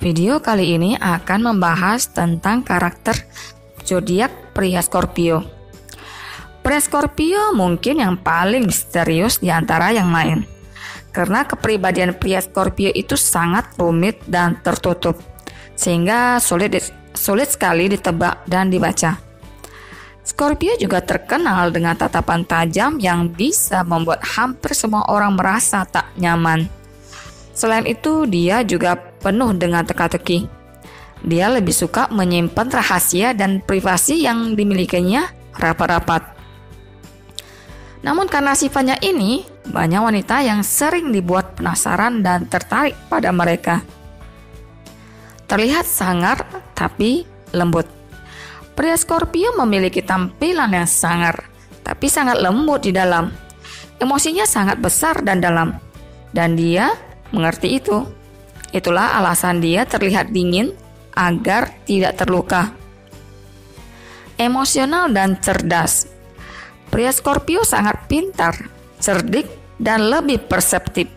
Video kali ini akan membahas tentang karakter zodiak pria Scorpio. Pria Scorpio mungkin yang paling misterius di antara yang lain. Karena kepribadian pria Scorpio itu sangat rumit dan tertutup, sehingga sulit sekali ditebak dan dibaca. Scorpio juga terkenal dengan tatapan tajam yang bisa membuat hampir semua orang merasa tak nyaman. Selain itu, dia juga penuh dengan teka-teki. Dia lebih suka menyimpan rahasia dan privasi yang dimilikinya rapat-rapat. Namun karena sifatnya ini, banyak wanita yang sering dibuat penasaran dan tertarik pada mereka. Terlihat sangar tapi lembut. Pria Scorpio memiliki tampilan yang sangar, tapi sangat lembut di dalam. Emosinya sangat besar dan dalam, dan dia mengerti itu. Itulah alasan dia terlihat dingin agar tidak terluka. Emosional dan cerdas. Pria Scorpio sangat pintar, cerdik, dan lebih perseptif.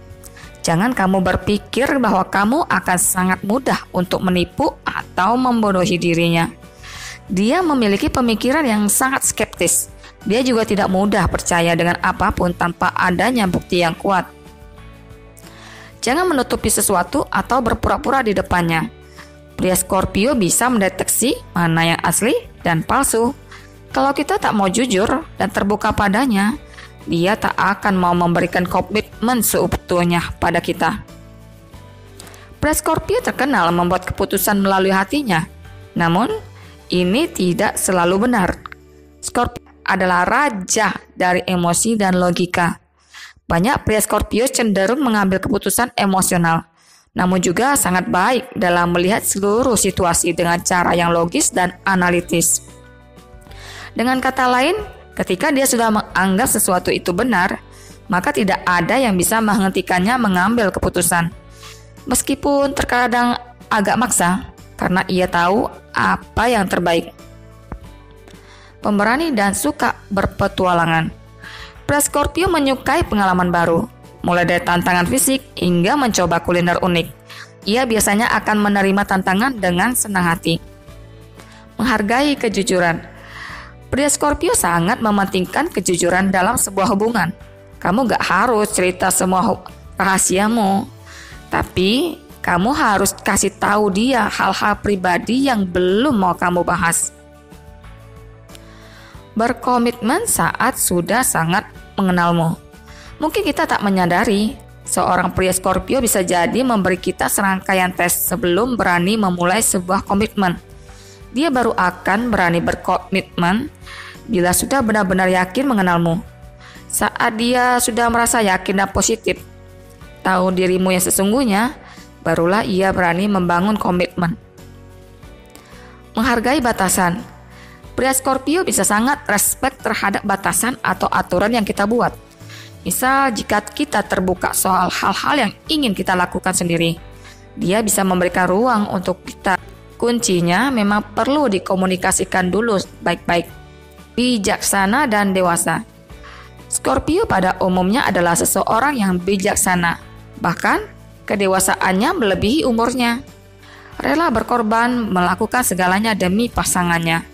Jangan kamu berpikir bahwa kamu akan sangat mudah untuk menipu atau membodohi dirinya. Dia memiliki pemikiran yang sangat skeptis. Dia juga tidak mudah percaya dengan apapun tanpa adanya bukti yang kuat. Jangan menutupi sesuatu atau berpura-pura di depannya. Pria Scorpio bisa mendeteksi mana yang asli dan palsu. Kalau kita tak mau jujur dan terbuka padanya, dia tak akan mau memberikan komitmen seutuhnya pada kita. Pria Scorpio terkenal membuat keputusan melalui hatinya. Namun, ini tidak selalu benar. Scorpio adalah raja dari emosi dan logika. Banyak pria Scorpio cenderung mengambil keputusan emosional, namun juga sangat baik dalam melihat seluruh situasi dengan cara yang logis dan analitis. Dengan kata lain, ketika dia sudah menganggap sesuatu itu benar, maka tidak ada yang bisa menghentikannya mengambil keputusan. Meskipun terkadang agak maksa, karena ia tahu apa yang terbaik. Pemberani dan suka berpetualangan. Pria Scorpio menyukai pengalaman baru, mulai dari tantangan fisik hingga mencoba kuliner unik. Ia biasanya akan menerima tantangan dengan senang hati. Menghargai kejujuran. Pria Scorpio sangat mementingkan kejujuran dalam sebuah hubungan. Kamu gak harus cerita semua rahasiamu, tapi kamu harus kasih tahu dia hal-hal pribadi yang belum mau kamu bahas. Berkomitmen saat sudah sangat mengenalmu. Mungkin kita tak menyadari, seorang pria Scorpio bisa jadi memberi kita serangkaian tes sebelum berani memulai sebuah komitmen. Dia baru akan berani berkomitmen bila sudah benar-benar yakin mengenalmu. Saat dia sudah merasa yakin dan positif, tahu dirimu yang sesungguhnya, barulah ia berani membangun komitmen. Menghargai batasan. Pria Scorpio bisa sangat respect terhadap batasan atau aturan yang kita buat. Misal jika kita terbuka soal hal-hal yang ingin kita lakukan sendiri, dia bisa memberikan ruang untuk kita. Kuncinya memang perlu dikomunikasikan dulu baik-baik. Bijaksana dan dewasa. Scorpio pada umumnya adalah seseorang yang bijaksana. Bahkan kedewasaannya melebihi umurnya. Rela berkorban melakukan segalanya demi pasangannya.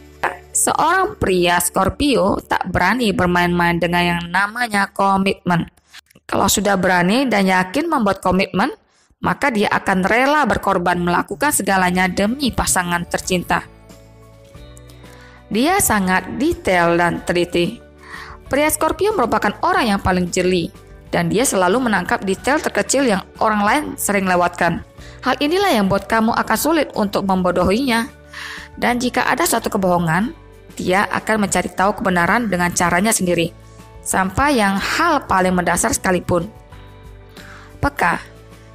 Seorang pria Scorpio tak berani bermain-main dengan yang namanya komitmen. Kalau sudah berani dan yakin membuat komitmen, maka dia akan rela berkorban melakukan segalanya demi pasangan tercinta. Dia sangat detail dan teliti. Pria Scorpio merupakan orang yang paling jeli, dan dia selalu menangkap detail terkecil yang orang lain sering lewatkan. Hal inilah yang buat kamu akan sulit untuk membodohinya. Dan jika ada suatu kebohongan, dia akan mencari tahu kebenaran dengan caranya sendiri, sampai yang hal paling mendasar sekalipun. Peka.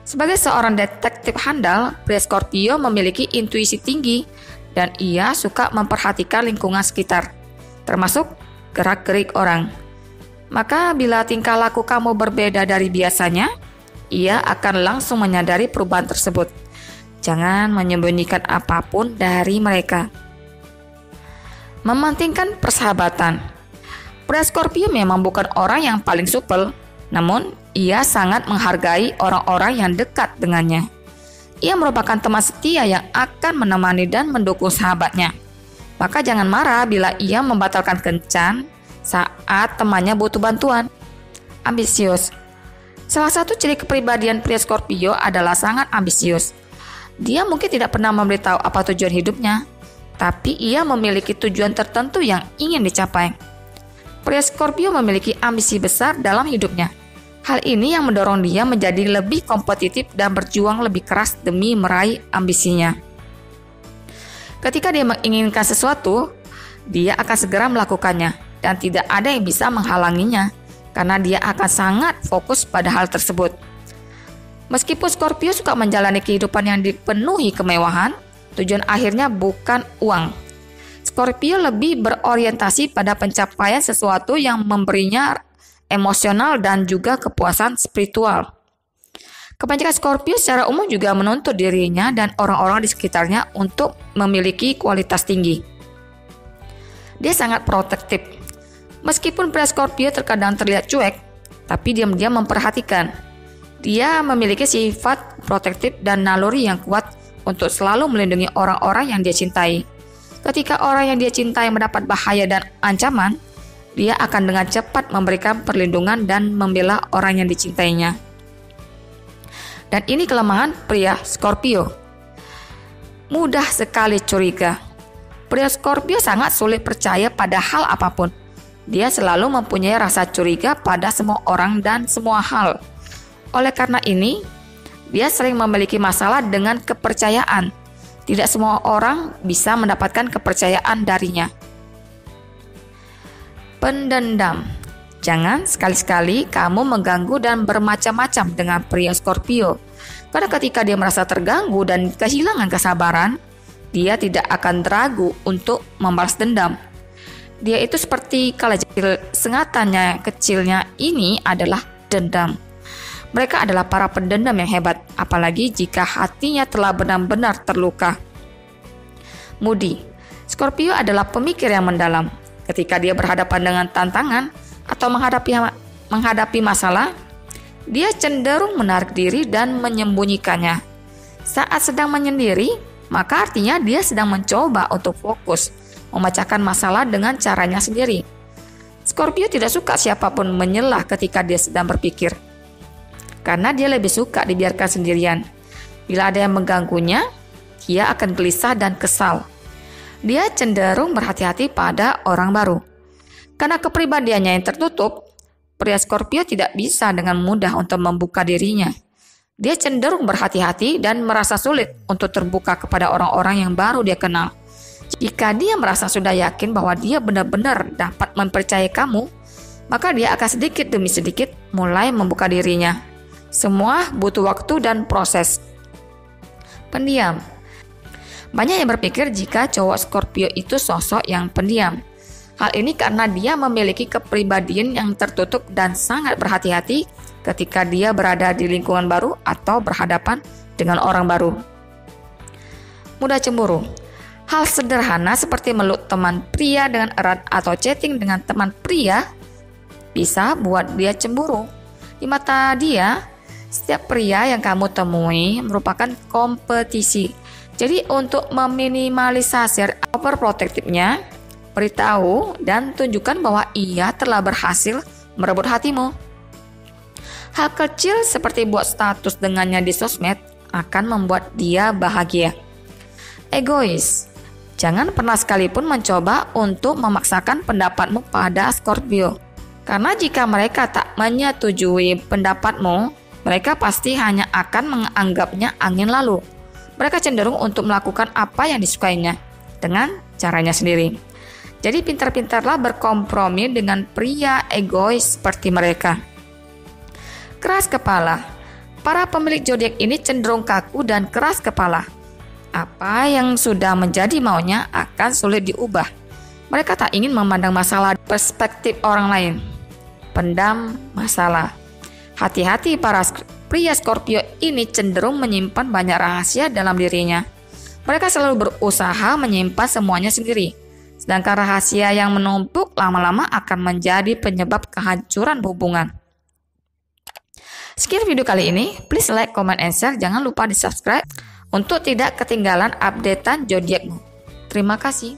Sebagai seorang detektif handal, pria Scorpio memiliki intuisi tinggi dan ia suka memperhatikan lingkungan sekitar, termasuk gerak-gerik orang. Maka bila tingkah laku kamu berbeda dari biasanya, ia akan langsung menyadari perubahan tersebut. Jangan menyembunyikan apapun dari mereka. Mementingkan persahabatan. Pria Scorpio memang bukan orang yang paling supel, namun ia sangat menghargai orang-orang yang dekat dengannya. Ia merupakan teman setia yang akan menemani dan mendukung sahabatnya. Maka jangan marah bila ia membatalkan kencan saat temannya butuh bantuan. Ambisius. Salah satu ciri kepribadian pria Scorpio adalah sangat ambisius. Dia mungkin tidak pernah memberitahu apa tujuan hidupnya, tapi ia memiliki tujuan tertentu yang ingin dicapai. Pria Scorpio memiliki ambisi besar dalam hidupnya. Hal ini yang mendorong dia menjadi lebih kompetitif dan berjuang lebih keras demi meraih ambisinya. Ketika dia menginginkan sesuatu, dia akan segera melakukannya dan tidak ada yang bisa menghalanginya karena dia akan sangat fokus pada hal tersebut. Meskipun Scorpio suka menjalani kehidupan yang dipenuhi kemewahan, tujuan akhirnya bukan uang. Scorpio lebih berorientasi pada pencapaian sesuatu yang memberinya emosional dan juga kepuasan spiritual. Kebanyakan Scorpio secara umum juga menuntut dirinya dan orang-orang di sekitarnya untuk memiliki kualitas tinggi. Dia sangat protektif. Meskipun pria Scorpio terkadang terlihat cuek, tapi diam-diam memperhatikan. Dia memiliki sifat protektif dan naluri yang kuat untuk selalu melindungi orang-orang yang dia cintai. Ketika orang yang dia cintai mendapat bahaya dan ancaman, dia akan dengan cepat memberikan perlindungan dan membela orang yang dicintainya. Dan ini kelemahan pria Scorpio. Mudah sekali curiga. Pria Scorpio sangat sulit percaya pada hal apapun. Dia selalu mempunyai rasa curiga pada semua orang dan semua hal. Oleh karena ini, dia sering memiliki masalah dengan kepercayaan. Tidak semua orang bisa mendapatkan kepercayaan darinya. Pendendam. Jangan sekali-sekali kamu mengganggu dan bermacam-macam dengan pria Scorpio. Karena ketika dia merasa terganggu dan kehilangan kesabaran, dia tidak akan ragu untuk membalas dendam. Dia itu seperti kalajengking, sengatannya kecilnya ini adalah dendam. Mereka adalah para pendendam yang hebat, apalagi jika hatinya telah benar-benar terluka. Moody. Scorpio adalah pemikir yang mendalam. Ketika dia berhadapan dengan tantangan atau menghadapi masalah, dia cenderung menarik diri dan menyembunyikannya. Saat sedang menyendiri, maka artinya dia sedang mencoba untuk fokus, memecahkan masalah dengan caranya sendiri. Scorpio tidak suka siapapun menyelah ketika dia sedang berpikir, karena dia lebih suka dibiarkan sendirian. Bila ada yang mengganggunya, dia akan gelisah dan kesal. Dia cenderung berhati-hati pada orang baru. Karena kepribadiannya yang tertutup, pria Scorpio tidak bisa dengan mudah untuk membuka dirinya. Dia cenderung berhati-hati dan merasa sulit untuk terbuka kepada orang-orang yang baru dia kenal. Jika dia merasa sudah yakin bahwa dia benar-benar dapat mempercayai kamu, maka dia akan sedikit demi sedikit mulai membuka dirinya. Semua butuh waktu dan proses. Pendiam. Banyak yang berpikir jika cowok Scorpio itu sosok yang pendiam. Hal ini karena dia memiliki kepribadian yang tertutup dan sangat berhati-hati ketika dia berada di lingkungan baru atau berhadapan dengan orang baru. Mudah cemburu. Hal sederhana seperti meluk teman pria dengan erat atau chatting dengan teman pria bisa buat dia cemburu. Di mata dia, setiap pria yang kamu temui merupakan kompetisi. Jadi untuk meminimalisasi overprotectivenya, beritahu dan tunjukkan bahwa ia telah berhasil merebut hatimu. Hal kecil seperti buat status dengannya di sosmed akan membuat dia bahagia. Egois. Jangan pernah sekalipun mencoba untuk memaksakan pendapatmu pada Scorpio. Karena jika mereka tak menyetujui pendapatmu, mereka pasti hanya akan menganggapnya angin lalu. Mereka cenderung untuk melakukan apa yang disukainya dengan caranya sendiri. Jadi pintar-pintarlah berkompromi dengan pria egois seperti mereka. Keras kepala. Para pemilik zodiak ini cenderung kaku dan keras kepala. Apa yang sudah menjadi maunya akan sulit diubah. Mereka tak ingin memandang masalah dari perspektif orang lain. Pendam masalah. Hati-hati, para pria Scorpio ini cenderung menyimpan banyak rahasia dalam dirinya. Mereka selalu berusaha menyimpan semuanya sendiri. Sedangkan rahasia yang menumpuk lama-lama akan menjadi penyebab kehancuran hubungan. Sekian video kali ini. Please like, comment, and share. Jangan lupa di subscribe untuk tidak ketinggalan updatean zodiakmu. Terima kasih.